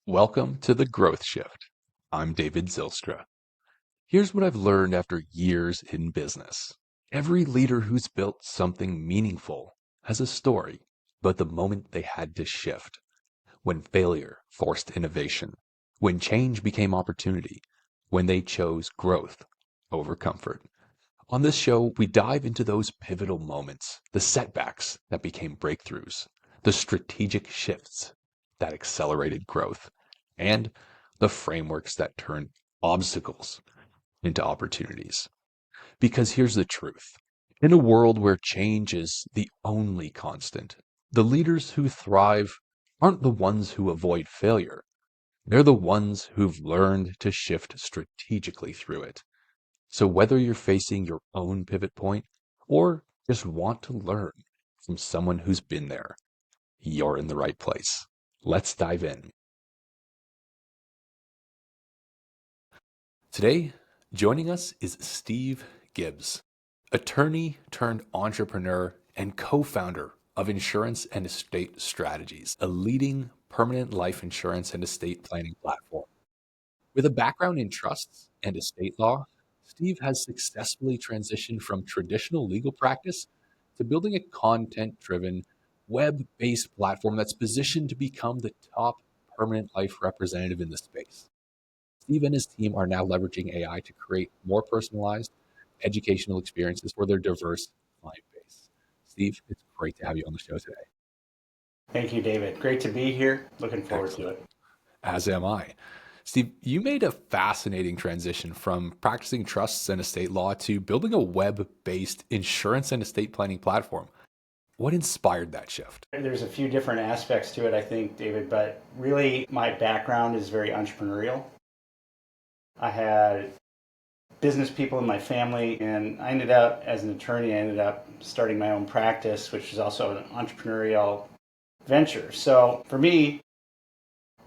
Welcome to the Growth Shift. I'm David Zylstra. Here's what I've learned after years in business. Every leader who's built something meaningful has a story, but the moment they had to shift, when failure forced innovation, when change became opportunity, when they chose growth over comfort. On this show, we dive into those pivotal moments, the setbacks that became breakthroughs, the strategic shifts that accelerated growth, and the frameworks that turn obstacles into opportunities. Because here's the truth. In a world where change is the only constant, the leaders who thrive aren't the ones who avoid failure. They're the ones who've learned to shift strategically through it. So whether you're facing your own pivot point or just want to learn from someone who's been there, you're in the right place. Let's dive in. Today, joining us is Steve Gibbs, attorney turned entrepreneur and co-founder of Insurance and Estate Strategies, a leading permanent life insurance and estate planning platform. With a background in trusts and estate law, Steve has successfully transitioned from traditional legal practice to building a content-driven, web-based platform that's positioned to become the top permanent life representative in the space. Steve and his team are now leveraging AI to create more personalized educational experiences for their diverse client base. Steve, it's great to have you on the show today. Thank you, David. Great to be here. Looking forward to Excellent. it. As am I. Steve, you made a fascinating transition from practicing trusts and estate law to building a web-based insurance and estate planning platform. What inspired that shift? There's a few different aspects to it, I think, David, but really my background is very entrepreneurial. I had business people in my family, and I ended up, as an attorney, I ended up starting my own practice, which is also an entrepreneurial venture. So for me,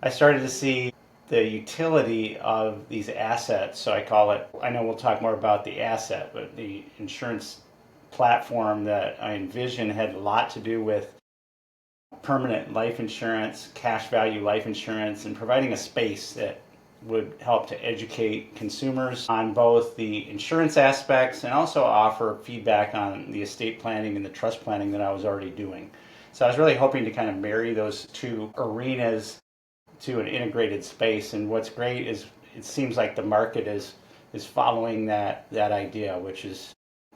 I started to see the utility of these assets. So I call it, I know we'll talk more about the asset, but the insurance platform that I envisioned had a lot to do with permanent life insurance, cash value life insurance, and providing a space that would help to educate consumers on both the insurance aspects and also offer feedback on the estate planning and the trust planning that I was already doing. So I was really hoping to kind of marry those two arenas to an integrated space. And what's great is it seems like the market is following that idea, which is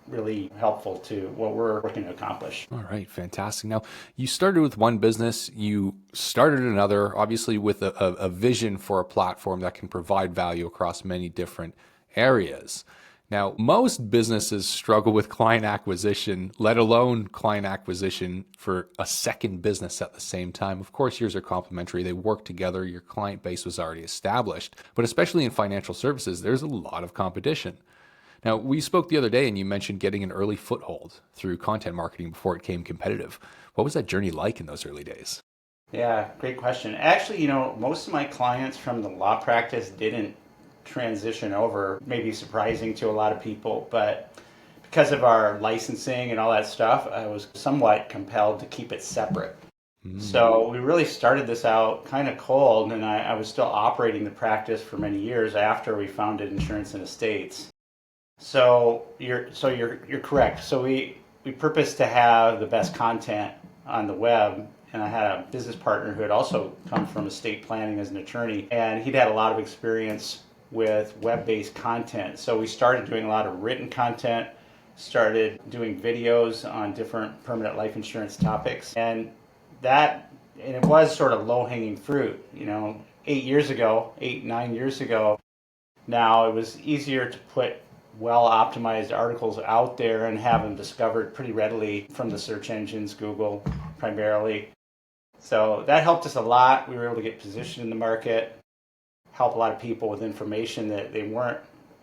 really helpful to what we're looking to accomplish. All right, fantastic. Now, you started with one business, you started another, obviously with a vision for a platform that can provide value across many different areas. Now, most businesses struggle with client acquisition, let alone client acquisition for a second business at the same time. Of course, yours are complementary. They work together. Your client base was already established. But especially in financial services, there's a lot of competition. Now, we spoke the other day and you mentioned getting an early foothold through content marketing before it came competitive. What was that journey like in those early days? Yeah, great question. Actually, most of my clients from the law practice didn't transition over, maybe surprising to a lot of people, but because of our licensing and all that stuff, I was somewhat compelled to keep it separate. So we really started this out kind of cold, and I was still operating the practice for many years after we founded Insurance and Estates. So you're correct. So we purposed to have the best content on the web, and I had a business partner who had also come from estate planning as an attorney, and he'd had a lot of experience with web-based content. So we started doing a lot of written content, started doing videos on different permanent life insurance topics, and it was sort of low-hanging fruit. 8 years ago, 8, 9 years ago, now it was easier to put well optimized articles out there and have them discovered pretty readily from the search engines, Google primarily. So that helped us a lot. We were able to get positioned in the market, help a lot of people with information that they weren't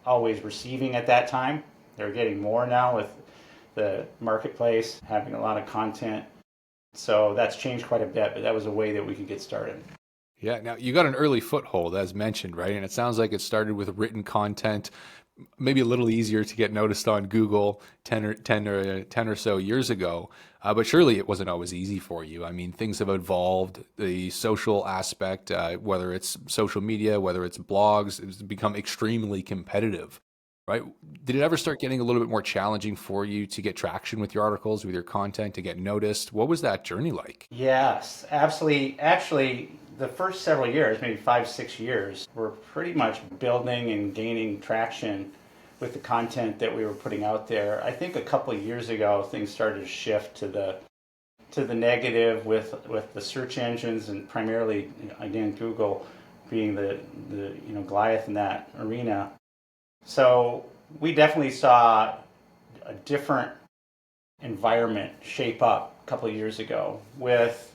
always receiving at that time. They're getting more now with the marketplace, having a lot of content. So that's changed quite a bit, but that was a way that we could get started. Yeah, now you got an early foothold, as mentioned, right? And it sounds like it started with written content, maybe a little easier to get noticed on Google 10 or so years ago. But surely it wasn't always easy for you. I mean, things have evolved. The social aspect, whether it's social media, whether it's blogs, it's become extremely competitive, right? Did it ever start getting a little bit more challenging for you to get traction with your articles, with your content, to get noticed? What was that journey like? Yes, absolutely. Actually, the first several years, maybe 5, 6 years, were pretty much building and gaining traction with the content that we were putting out there. I think a couple of years ago, things started to shift to the negative with the search engines and primarily, again, Google being the Goliath in that arena. So we definitely saw a different environment shape up a couple of years ago with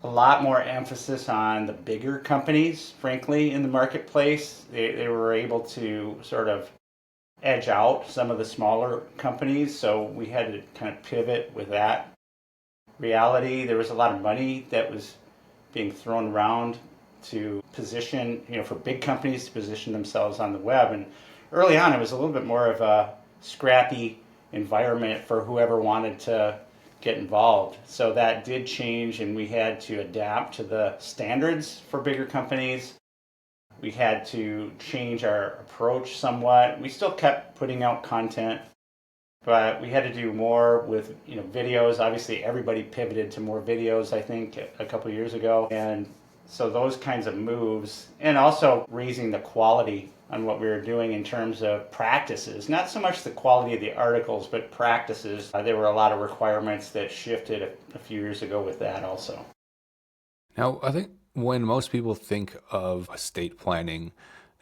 a lot more emphasis on the bigger companies, frankly, in the marketplace. They were able to sort of edge out some of the smaller companies, so we had to kind of pivot with that reality. There was a lot of money that was being thrown around to position, for big companies to position themselves on the web. And early on, it was a little bit more of a scrappy environment for whoever wanted to get involved. So that did change, and we had to adapt to the standards for bigger companies. We had to change our approach somewhat. We still kept putting out content, but we had to do more with videos. Obviously, everybody pivoted to more videos, I think, a couple of years ago. And so those kinds of moves, and also raising the quality on what we were doing in terms of practices. Not so much the quality of the articles, but practices. There were a lot of requirements that shifted a few years ago with that also. Now, I think when most people think of estate planning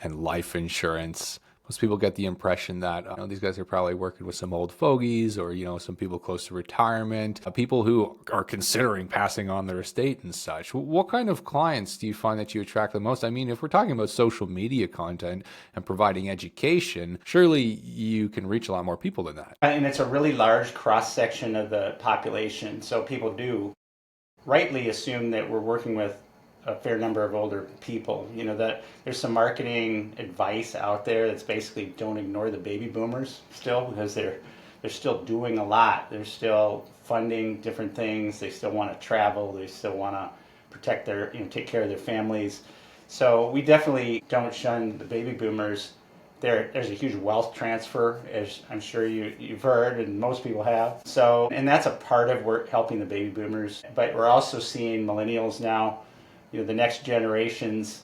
and life insurance, most people get the impression that these guys are probably working with some old fogies or, some people close to retirement, people who are considering passing on their estate and such. What kind of clients do you find that you attract the most? I mean, if we're talking about social media content and providing education, surely you can reach a lot more people than that. And it's a really large cross section of the population. So people do rightly assume that we're working with a fair number of older people. That there's some marketing advice out there that's basically don't ignore the baby boomers still, because they're still doing a lot. They're still funding different things. They still want to travel. They still want to protect their, take care of their families. So we definitely don't shun the baby boomers. There's a huge wealth transfer, as I'm sure you've heard, and most people have. So, and that's a part of work helping the baby boomers. But we're also seeing millennials now, the next generations.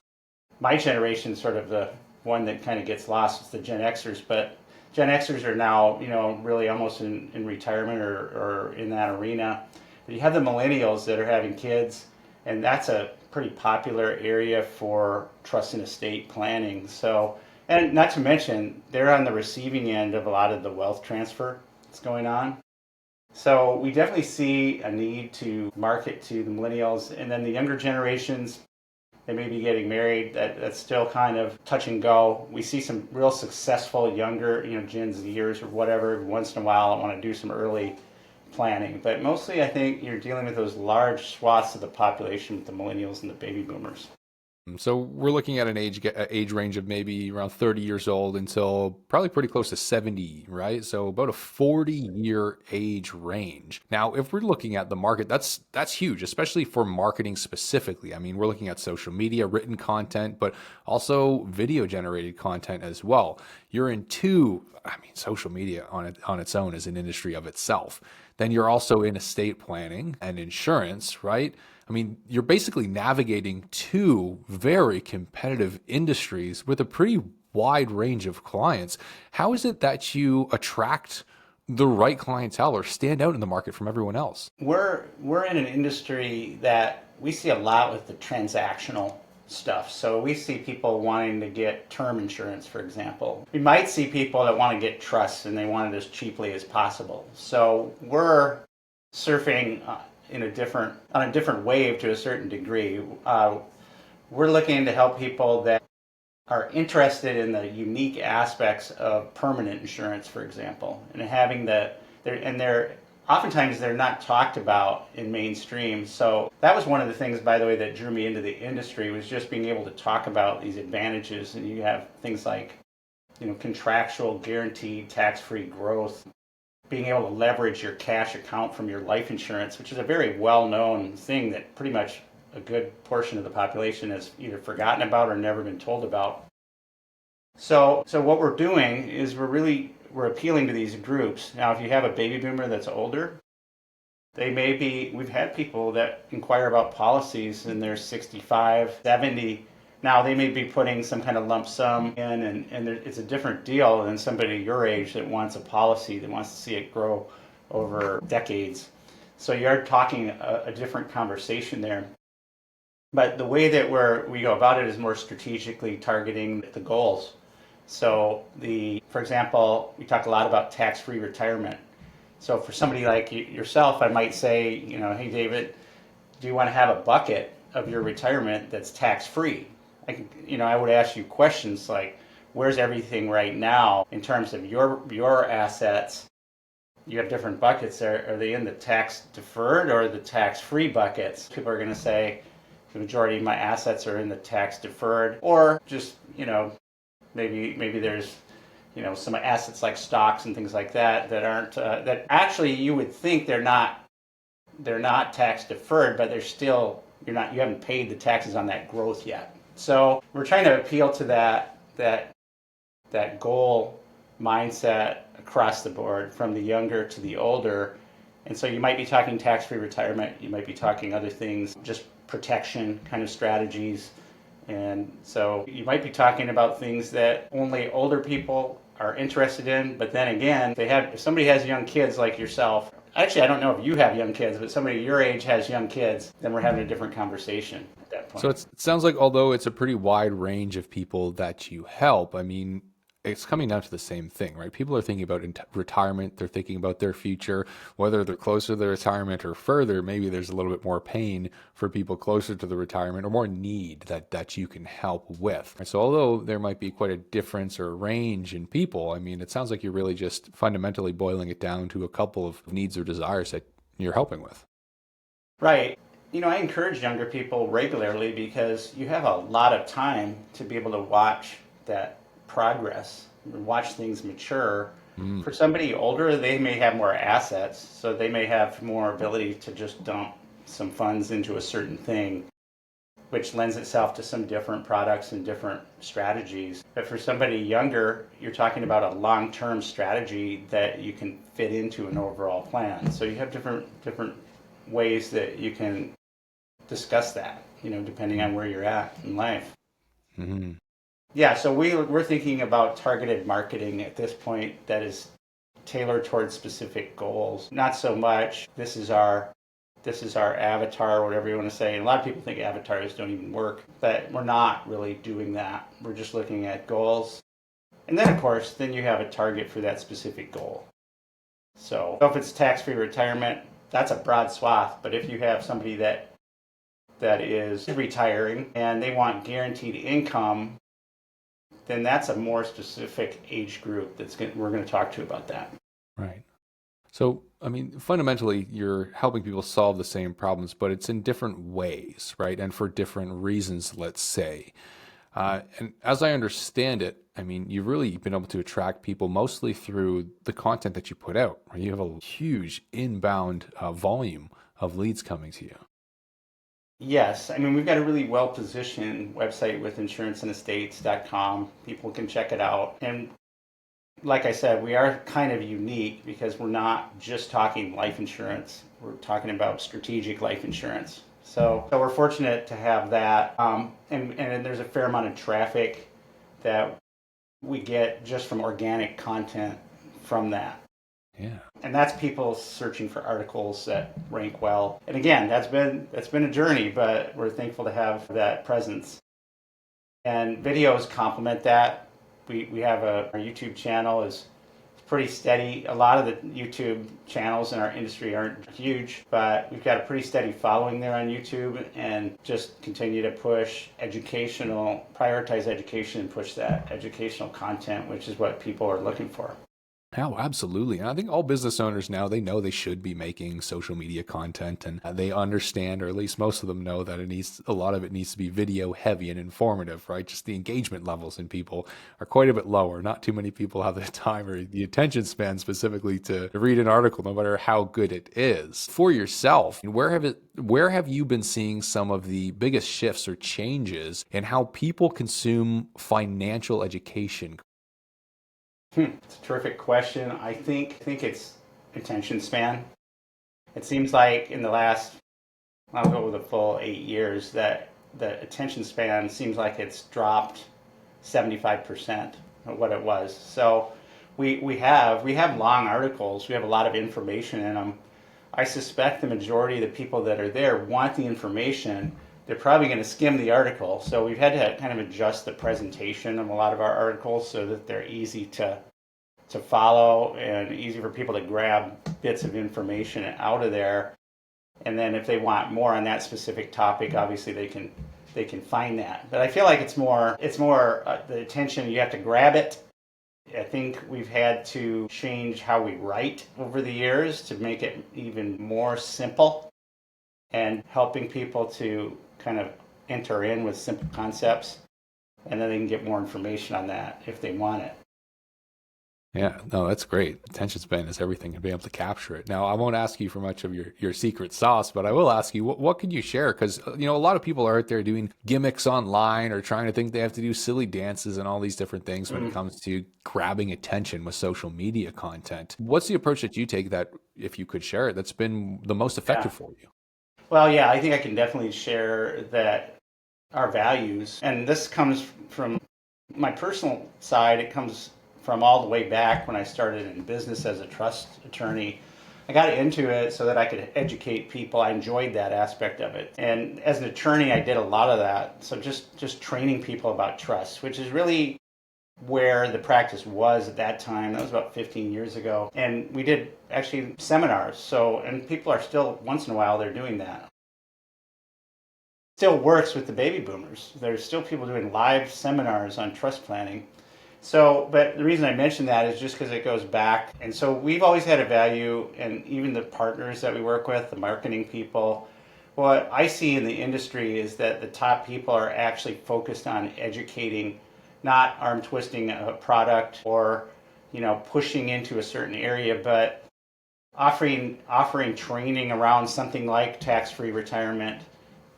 My generation, sort of the one that kind of gets lost, is the Gen Xers. But Gen Xers are now, really almost in retirement or in that arena. But you have the millennials that are having kids, and that's a pretty popular area for trust and estate planning. So, and not to mention, they're on the receiving end of a lot of the wealth transfer that's going on. So we definitely see a need to market to the millennials, and then the younger generations, they may be getting married. That's still kind of touch and go. We see some real successful younger, Gen Zers or whatever. Once in a while, I want to do some early planning, but mostly I think you're dealing with those large swaths of the population with the millennials and the baby boomers. So we're looking at an age range of maybe around 30 years old until probably pretty close to 70, right? So about a 40-year age range. Now, if we're looking at the market, that's huge, especially for marketing specifically. I mean, we're looking at social media, written content, but also video generated content as well. You're into, social media on its own is an industry of itself. Then you're also in estate planning and insurance, right? I mean, you're basically navigating two very competitive industries with a pretty wide range of clients. How is it that you attract the right clientele or stand out in the market from everyone else? We're in an industry that we see a lot with the transactional stuff. So we see people wanting to get term insurance, for example. We might see people that want to get trusts and they want it as cheaply as possible. So we're surfing on a different wave to a certain degree. We're looking to help people that are interested in the unique aspects of permanent insurance, for example, and having they're oftentimes they're not talked about in mainstream. So that was one of the things, by the way, that drew me into the industry, was just being able to talk about these advantages. And you have things like contractual guaranteed tax-free growth, being able to leverage your cash account from your life insurance, which is a very well-known thing that pretty much a good portion of the population has either forgotten about or never been told about. So what we're doing is we're appealing to these groups. Now, if you have a baby boomer that's older, we've had people that inquire about policies and they're 65, 70. Now they may be putting some kind of lump sum in, and it's a different deal than somebody your age that wants a policy, that wants to see it grow over decades. So you're talking a different conversation there. But the way that we go about it is more strategically targeting the goals. So for example, we talk a lot about tax-free retirement. So for somebody like yourself, I might say, hey David, do you want to have a bucket of your retirement that's tax-free? I would ask you questions like, where's everything right now in terms of your assets? You have different buckets. Are they in the tax deferred or the tax-free buckets? People are going to say the majority of my assets are in the tax deferred, or just maybe there's some assets like stocks and things like that aren't that actually you would think they're not tax deferred, but they're still you haven't paid the taxes on that growth yet. So we're trying to appeal to that goal mindset across the board, from the younger to the older. And so you might be talking tax-free retirement, you might be talking other things, just protection kind of strategies. And so you might be talking about things that only older people are interested in, but then again, if somebody has young kids like yourself, actually I don't know if you have young kids, but somebody your age has young kids, then we're having a different conversation at that point. So it sounds like, although it's a pretty wide range of people that you help, I mean, it's coming down to the same thing, right? People are thinking about retirement. They're thinking about their future, whether they're closer to the retirement or further. Maybe there's a little bit more pain for people closer to the retirement, or more need that you can help with. And so although there might be quite a difference or range in people, I mean, it sounds like you're really just fundamentally boiling it down to a couple of needs or desires that you're helping with. Right. I encourage younger people regularly because you have a lot of time to be able to watch that progress, watch things mature. For somebody older, they may have more assets, so they may have more ability to just dump some funds into a certain thing, which lends itself to some different products and different strategies. But for somebody younger, you're talking about a long-term strategy that you can fit into an overall plan. So you have different ways that you can discuss that, depending on where you're at in life. Mm-hmm. Yeah, so we're thinking about targeted marketing at this point that is tailored towards specific goals. Not so much this is our avatar, or whatever you want to say. And a lot of people think avatars don't even work, but we're not really doing that. We're just looking at goals. And then of course, then you have a target for that specific goal. So if it's tax-free retirement, that's a broad swath, but if you have somebody that is retiring and they want guaranteed income, then that's a more specific age group we're going to talk to about that. Right. So, I mean, fundamentally, you're helping people solve the same problems, but it's in different ways, right? And for different reasons, let's say. And as I understand it, I mean, you've really been able to attract people mostly through the content that you put out, right? You have a huge inbound volume of leads coming to you. Yes, I mean, we've got a really well-positioned website with insuranceandestates.com. People can check it out. And like I said, we are kind of unique because we're not just talking life insurance. We're talking about strategic life insurance. So we're fortunate to have that. And there's a fair amount of traffic that we get just from organic content from that. Yeah. And that's people searching for articles that rank well. And again, that's been a journey, but we're thankful to have that presence. And videos complement that. We have our YouTube channel is pretty steady. A lot of the YouTube channels in our industry aren't huge, but we've got a pretty steady following there on YouTube, and just continue to prioritize education and push that educational content, which is what people are looking for. Oh, absolutely. And I think all business owners now, they know they should be making social media content, and they understand, or at least most of them know, that a lot of it needs to be video heavy and informative, right? Just the engagement levels in people are quite a bit lower. Not too many people have the time or the attention span specifically to read an article, no matter how good it is. For yourself, where have you been seeing some of the biggest shifts or changes in how people consume financial education? It's a terrific question. I think it's attention span. It seems like in the last, I'll go with a full 8 years, that the attention span seems like it's dropped 75% of what it was. So we have long articles. We have a lot of information in them. I suspect the majority of the people that are there want the information. They're probably going to skim the article. So we've had to kind of adjust the presentation of a lot of our articles so that they're easy to follow and easy for people to grab bits of information out of there. And then if they want more on that specific topic, obviously they can find that. But I feel like it's more the attention. You have to grab it. I think we've had to change how we write over the years to make it even more simple and helping people to kind of enter in with simple concepts, and then they can get more information on that if they want it. Yeah, no, that's great. Attention span is everything and being able to capture it. Now, I won't ask you for much of your secret sauce, but I will ask you, what can you share? Because, a lot of people are out there doing gimmicks online or trying to think they have to do silly dances and all these different things when it Mm, comes to grabbing attention with social media content. What's the approach that you take that, if you could share it, that's been the most yeah. effective for you? Well, yeah, I think I can definitely share that our values, and this comes from my personal side. It comes from all the way back when I started in business as a trust attorney. I got into it so that I could educate people. I enjoyed that aspect of it. And as an attorney, I did a lot of that. So just training people about trust, which is really where the practice was at that time. That was about 15 years ago. And we did actually seminars. So, and people are still, once in a while, they're doing that. Still works with the baby boomers. There's still people doing live seminars on trust planning. So, but the reason I mention that is just because it goes back. And so we've always had a value, and even the partners that we work with, the marketing people, what I see in the industry is that the top people are actually focused on educating, not arm twisting a product or, pushing into a certain area, but offering training around something like tax-free retirement,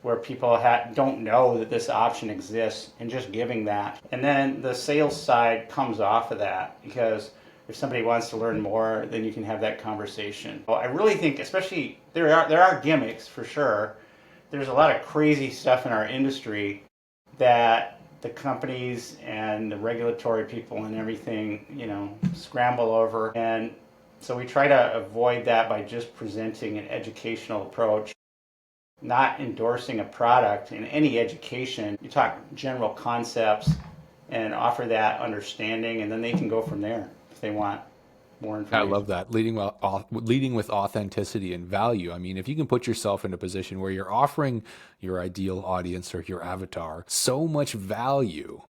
where people don't know that this option exists, and just giving that. And then the sales side comes off of that, because if somebody wants to learn more, then you can have that conversation. Well, I really think, especially, there are gimmicks for sure. There's a lot of crazy stuff in our industry that the companies and the regulatory people and everything, scramble over. And so we try to avoid that by just presenting an educational approach, not endorsing a product in any education. You talk general concepts and offer that understanding, and then they can go from there if they want more I information. love that. Leading with authenticity and value. I mean, if you can put yourself in a position where you're offering your ideal audience or your avatar so much value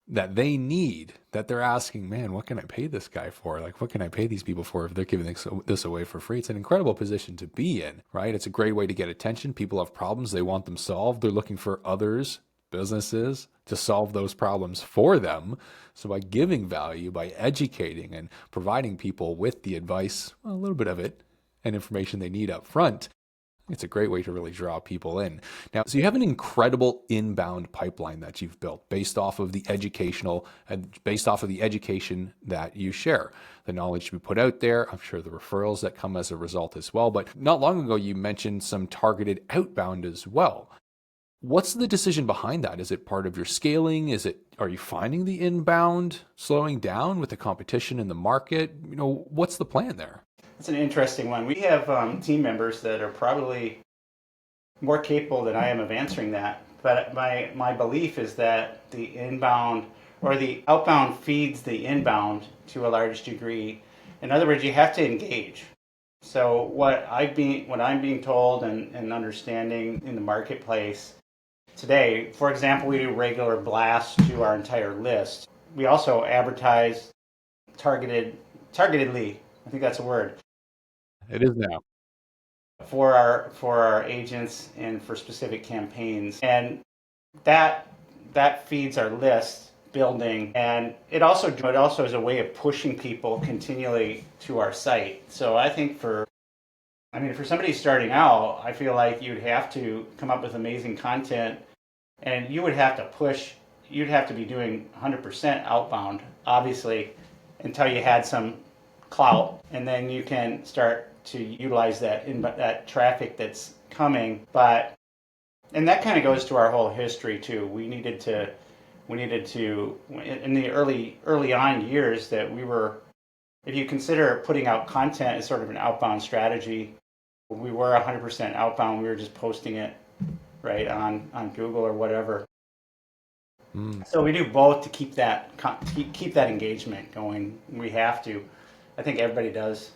that they need, that they're asking, man, what can I pay this guy for? Like, what can I pay these people for if they're giving this away for free? It's an incredible position to be in, right? It's a great way to get attention. People have problems. They want them solved. They're looking for others, businesses, to solve those problems for them. So by giving value, by educating and providing people with the advice, well, a little bit of it, and information they need up front, it's a great way to really draw people in. Now, so you have an incredible inbound pipeline that you've built based off of the educational and based off of the education that you share, the knowledge you put out there. I'm sure the referrals that come as a result as well. But not long ago, you mentioned some targeted outbound as well. What's the decision behind that? Is it part of your scaling? Are you finding the inbound slowing down with the competition in the market? What's the plan there? It's an interesting one. We have team members that are probably more capable than I am of answering that. But my belief is that the inbound or the outbound feeds the inbound to a large degree. In other words, you have to engage. So what I'm being told and understanding in the marketplace today, for example, we do regular blasts to our entire list. We also advertise targeted targeted lead. I think that's a word It is now. for our agents and for specific campaigns, and that that feeds our list building, and it also is a way of pushing people continually to our site. So I think for somebody starting out, I feel like you'd have to come up with amazing content, and you would have to push. You'd have to be doing 100% outbound, obviously, until you had some clout, and then you can start to utilize that traffic that's coming. But and that kind of goes to our whole history too. We needed to in the early on years that we were, if you consider putting out content as sort of an outbound strategy, we were 100% outbound. We were just posting it right on Google or whatever. Mm. So we do both to keep that engagement going. We have to. I think everybody does.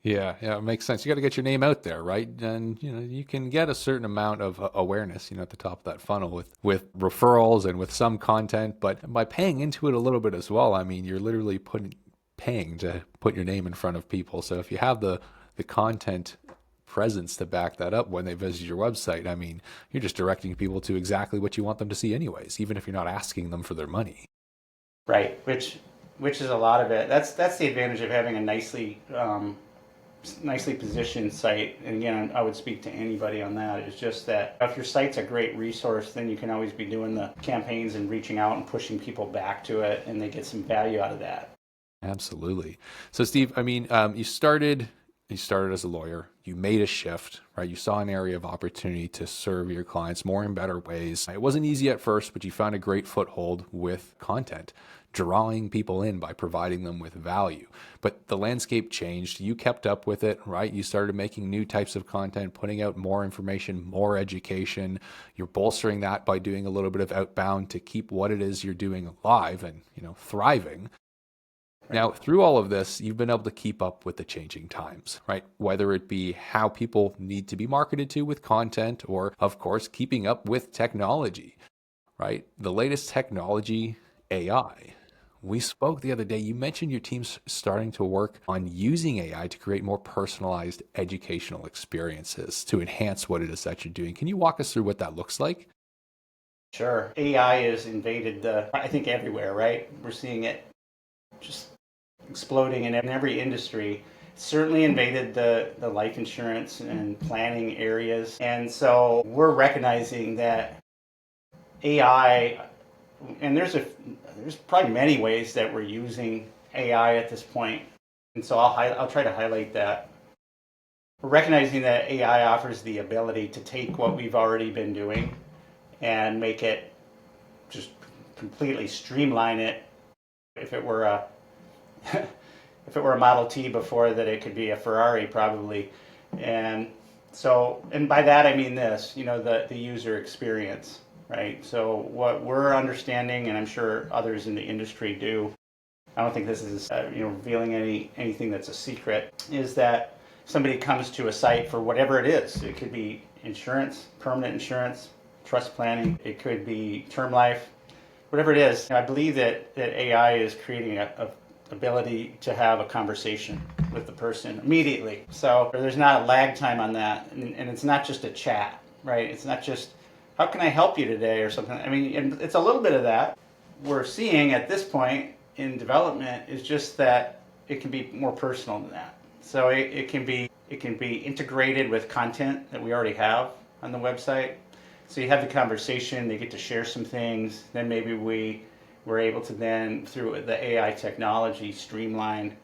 Yeah, yeah, it makes sense. You got to get your name out there, right? And you can get a certain amount of awareness, at the top of that funnel with referrals and with some content, but by paying into it a little bit as well, I mean, you're literally paying to put your name in front of people. So if you have the content presence to back that up when they visit your website, I mean, you're just directing people to exactly what you want them to see anyways, even if you're not asking them for their money. Right, which is a lot of it. That's the advantage of having a nicely positioned site. And again, I would speak to anybody on that. It's just that if your site's a great resource, then you can always be doing the campaigns and reaching out and pushing people back to it, and they get some value out of that. Absolutely. So, Steve, I mean, you started as a lawyer. You made a shift, right? You saw an area of opportunity to serve your clients more in better ways. It wasn't easy at first, but you found a great foothold with content, drawing people in by providing them with value. But the landscape changed. You kept up with it, right? You started making new types of content, putting out more information, more education. You're bolstering that by doing a little bit of outbound to keep what it is you're doing alive and, thriving. Right. Now, through all of this, you've been able to keep up with the changing times, right? Whether it be how people need to be marketed to with content, or, of course, keeping up with technology, right? The latest technology, AI. We spoke the other day. You mentioned your team's starting to work on using AI to create more personalized educational experiences to enhance what it is that you're doing. Can you walk us through what that looks like? Sure. AI has invaded I think everywhere, right? We're seeing it just exploding in every industry. Certainly invaded the life insurance and planning areas. And so we're recognizing that AI, and there's probably many ways that we're using AI at this point. And so I'll try to highlight that. We're recognizing that AI offers the ability to take what we've already been doing and make it just completely streamline it. If it were a if it were a Model T before that, it could be a Ferrari probably. And so, and by that I mean this, the user experience, right? So what we're understanding, and I'm sure others in the industry do, I don't think this is revealing anything that's a secret, is that somebody comes to a site for whatever it is. It could be insurance, permanent insurance, trust planning. It could be term life, whatever it is. I believe that AI is creating a ability to have a conversation with the person immediately. So there's not a lag time on that, and it's not just a chat, right? It's not just, how can I help you today or something. I mean, and it's a little bit of that. We're seeing at this point in development is just that it can be more personal than that. So it can be integrated with content that we already have on the website. So you have the conversation, they get to share some things, then maybe we're able to then, through the AI technology, streamline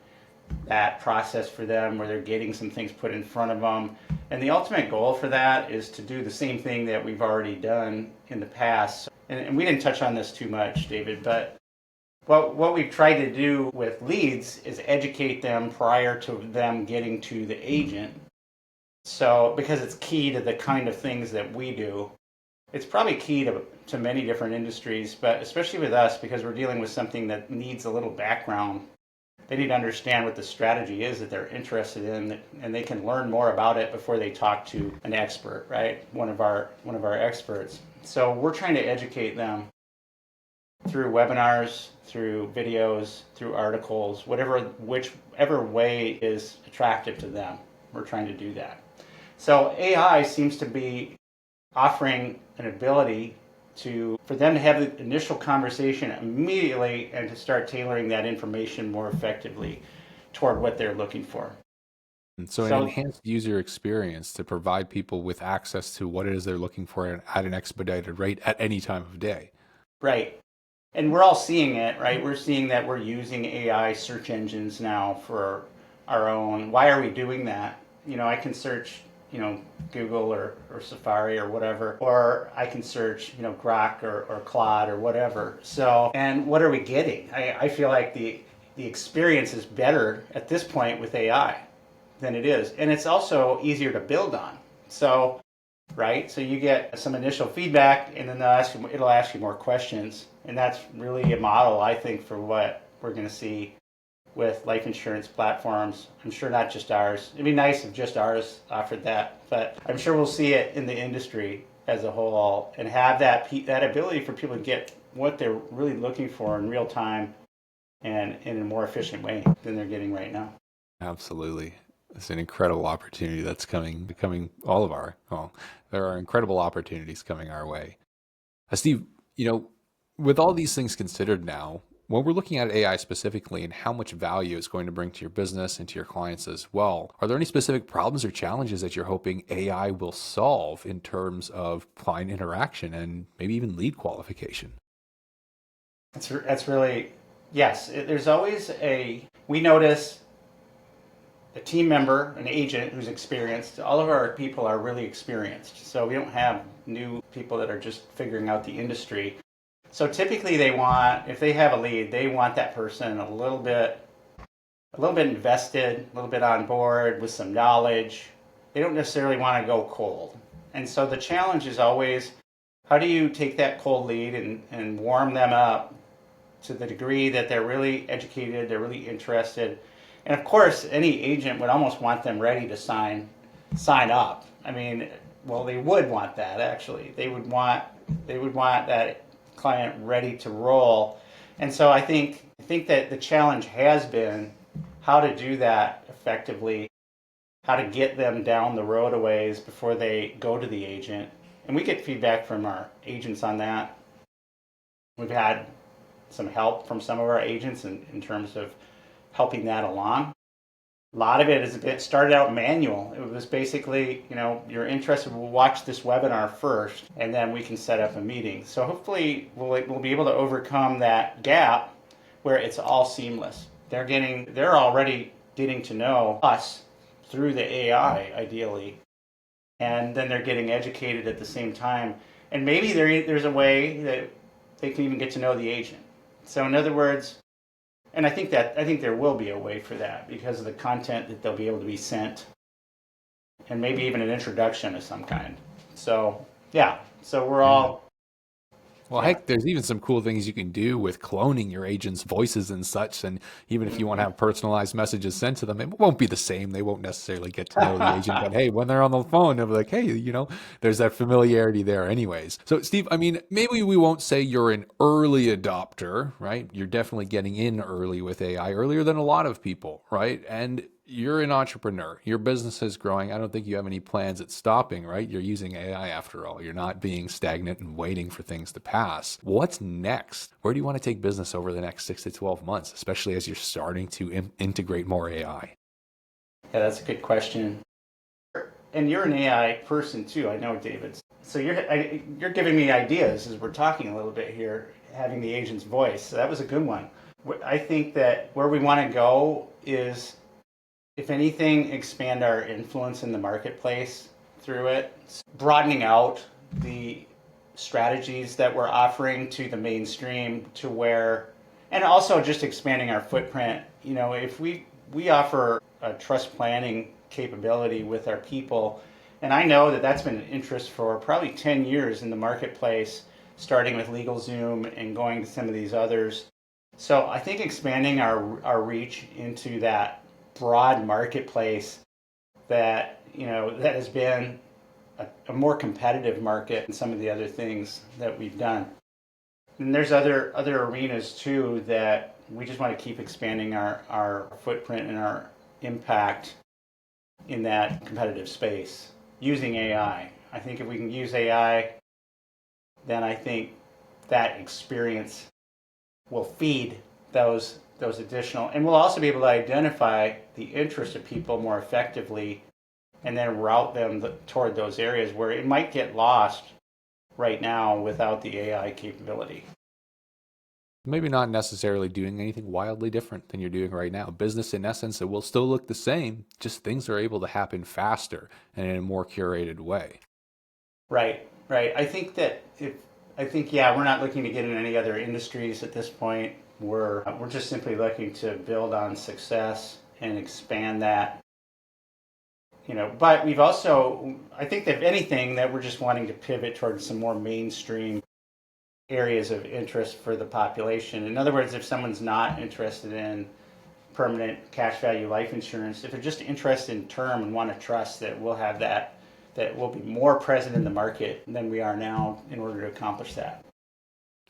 that process for them where they're getting some things put in front of them. And the ultimate goal for that is to do the same thing that we've already done in the past. And we didn't touch on this too much, David, but what we've tried to do with leads is educate them prior to them getting to the agent. So, because it's key to the kind of things that we do. It's probably key to many different industries, but especially with us, because we're dealing with something that needs a little background. They need to understand what the strategy is that they're interested in, and they can learn more about it before they talk to an expert, right? One of our experts. So we're trying to educate them through webinars, through videos, through articles, whichever way is attractive to them. We're trying to do that. So AI seems to be offering an ability for them to have the initial conversation immediately and to start tailoring that information more effectively toward what they're looking for. And so an So, enhanced user experience to provide people with access to what it is they're looking for at an expedited rate at any time of day. right. And we're all seeing it, right? We're seeing that we're using AI search engines now for our own. Why are we doing that? I can search, Google or Safari or whatever, or I can search, Grok or Claude or whatever. So, and what are we getting? I feel like the experience is better at this point with AI than it is. And it's also easier to build on. So, right? So you get some initial feedback, and then it'll ask you more questions, and that's really a model, I think, for what we're going to see with life insurance platforms. I'm sure not just ours. It'd be nice if just ours offered that, but I'm sure we'll see it in the industry as a whole, and have that ability for people to get what they're really looking for in real time and in a more efficient way than they're getting right now. Absolutely. It's an incredible opportunity that's coming all of well, there are incredible opportunities coming our way. Steve, with all these things considered now, when we're looking at AI specifically and how much value it's going to bring to your business and to your clients as well, are there any specific problems or challenges that you're hoping AI will solve in terms of client interaction and maybe even lead qualification? That's really, yes. There's always we notice a team member, an agent who's experienced. All of our people are really experienced. So we don't have new people that are just figuring out the industry. So typically if they have a lead, they want that person a little bit invested, a little bit on board with some knowledge. They don't necessarily want to go cold. And so the challenge is always, how do you take that cold lead and warm them up to the degree that they're really educated, they're really interested. And of course, any agent would almost want them ready to sign up. I mean, well, they would want that actually. They would want that client ready to roll. And so I think that the challenge has been how to do that effectively, how to get them down the road a ways before they go to the agent. And we get feedback from our agents on that. We've had some help from some of our agents in terms of helping that along. A lot of it started out manual. It was basically, you're interested, we'll watch this webinar first, and then we can set up a meeting. So hopefully we'll be able to overcome that gap where it's all seamless. They're already getting to know us through the AI, ideally, and then they're getting educated at the same time. And maybe there's a way that they can even get to know the agent. So in other words, and I think there will be a way for that because of the content that they'll be able to be sent, and maybe even an introduction of some kind. So yeah, so we're all. Well, Yeah. heck, there's even some cool things you can do with cloning your agents' voices and such. And even if you want to have personalized messages sent to them, it won't be the same. They won't necessarily get to know the agent. But hey, when they're on the phone, they'll be like, hey, there's that familiarity there, anyways. So, Steve, I mean, maybe we won't say you're an early adopter, right? You're definitely getting in early with AI, earlier than a lot of people, right? And you're an entrepreneur. Your business is growing. I don't think you have any plans at stopping, right? You're using AI after all. You're not being stagnant and waiting for things to pass. What's next? Where do you want to take business over the next 6 to 12 months, especially as you're starting to integrate more AI? Yeah, that's a good question. And you're an AI person too, I know, David. So you're giving me ideas as we're talking a little bit here, having the agent's voice. So that was a good one. I think that where we want to go is, if anything, expand our influence in the marketplace through it, broadening out the strategies that we're offering to the mainstream to where, and also just expanding our footprint. If we offer a trust planning capability with our people, and I know that that's been an interest for probably 10 years in the marketplace, starting with LegalZoom and going to some of these others. So I think expanding our reach into that broad marketplace that that has been a more competitive market than some of the other things that we've done. And there's other arenas too that we just want to keep expanding our footprint and our impact in that competitive space using AI. I think if we can use AI, then I think that experience will feed those additional, and we'll also be able to identify the interest of people more effectively, and then route them toward those areas where it might get lost right now without the AI capability. Maybe not necessarily doing anything wildly different than you're doing right now. Business, in essence, it will still look the same, just things are able to happen faster and in a more curated way. Right, right. I think yeah, we're not looking to get in any other industries at this point. We're just simply looking to build on success and expand that. But we've also, I think that if anything, that we're just wanting to pivot towards some more mainstream areas of interest for the population. In other words, if someone's not interested in permanent cash value life insurance, if they're just interested in term and want to trust that we'll have that will be more present in the market than we are now in order to accomplish that.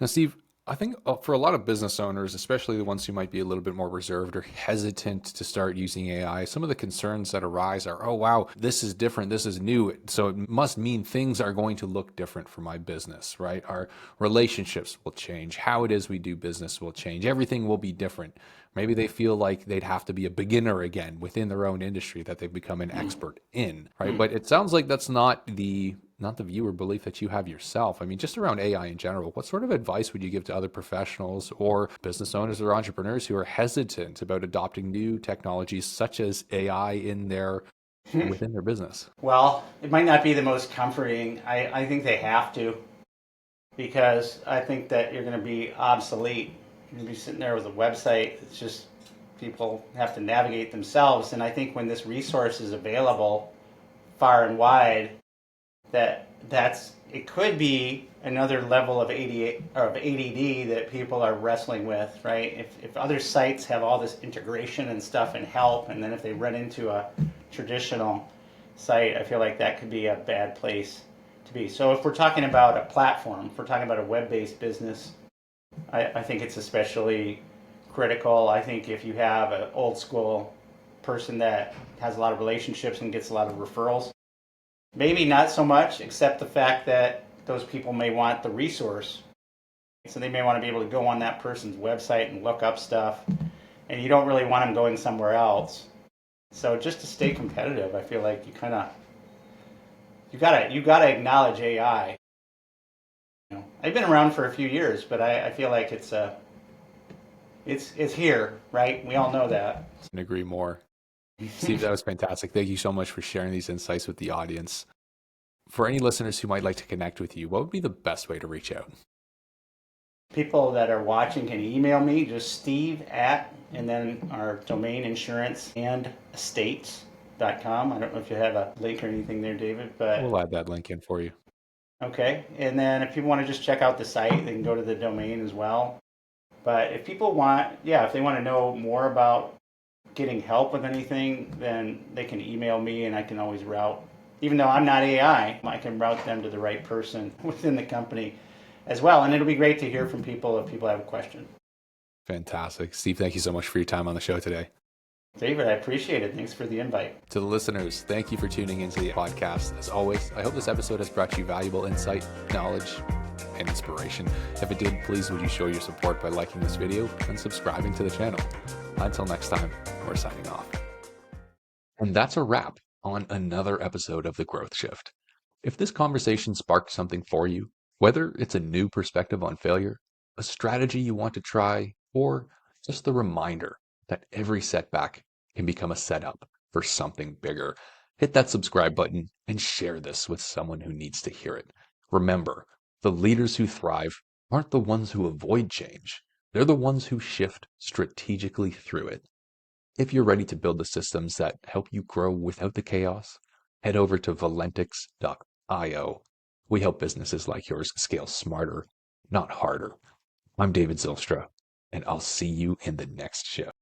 Now, Steve, I think for a lot of business owners, especially the ones who might be a little bit more reserved or hesitant to start using AI, some of the concerns that arise are, oh, wow, this is different, this is new. So it must mean things are going to look different for my business, right? Our relationships will change. How it is we do business will change. Everything will be different. Maybe they feel like they'd have to be a beginner again within their own industry that they've become an expert in, right? But it sounds like that's not the view or belief that you have yourself. I mean, just around AI in general, what sort of advice would you give to other professionals or business owners or entrepreneurs who are hesitant about adopting new technologies such as AI within their business? Well, it might not be the most comforting. I think they have to, because I think that you're going to be obsolete. You're going to be sitting there with a website. It's just people have to navigate themselves. And I think when this resource is available far and wide, that's it could be another level of ADD that people are wrestling with, right? If other sites have all this integration and stuff and help, and then if they run into a traditional site, I feel like that could be a bad place to be. So if we're talking about a platform, if we're talking about a web-based business, I think it's especially critical. I think if you have an old school person that has a lot of relationships and gets a lot of referrals, maybe not so much, except the fact that those people may want the resource. So they may want to be able to go on that person's website and look up stuff, and you don't really want them going somewhere else. So just to stay competitive, I feel like you gotta acknowledge AI. I've been around for a few years, but I feel like it's here, right? We all know that. I couldn't agree more. Steve, that was fantastic. Thank you so much for sharing these insights with the audience. For any listeners who might like to connect with you, what would be the best way to reach out? People that are watching can email me, just Steve at, and then our domain insurance and estates.com. I don't know if you have a link or anything there, David, but We'll add that link in for you. okay. And then if people want to just check out the site, they can go to the domain as well. But if people want, yeah, if they want to know more about getting help with anything, then they can email me and I can always route. Even though I'm not AI, I can route them to the right person within the company as well. And it'll be great to hear from people if people have a question. Fantastic. Steve, thank you so much for your time on the show today. David, I appreciate it. Thanks for the invite. To the listeners, thank you for tuning into the podcast. As always, I hope this episode has brought you valuable insight, knowledge, and inspiration. If it did, please would you show your support by liking this video and subscribing to the channel. Until next time, we're signing off. And that's a wrap on another episode of The Growth Shift. If this conversation sparked something for you, whether it's a new perspective on failure, a strategy you want to try, or just the reminder that every setback can become a setup for something bigger, hit that subscribe button and share this with someone who needs to hear it. Remember, the leaders who thrive aren't the ones who avoid change. They're the ones who shift strategically through it. If you're ready to build the systems that help you grow without the chaos, head over to valentix.io. We help businesses like yours scale smarter, not harder. I'm David Zylstra, and I'll see you in the next shift.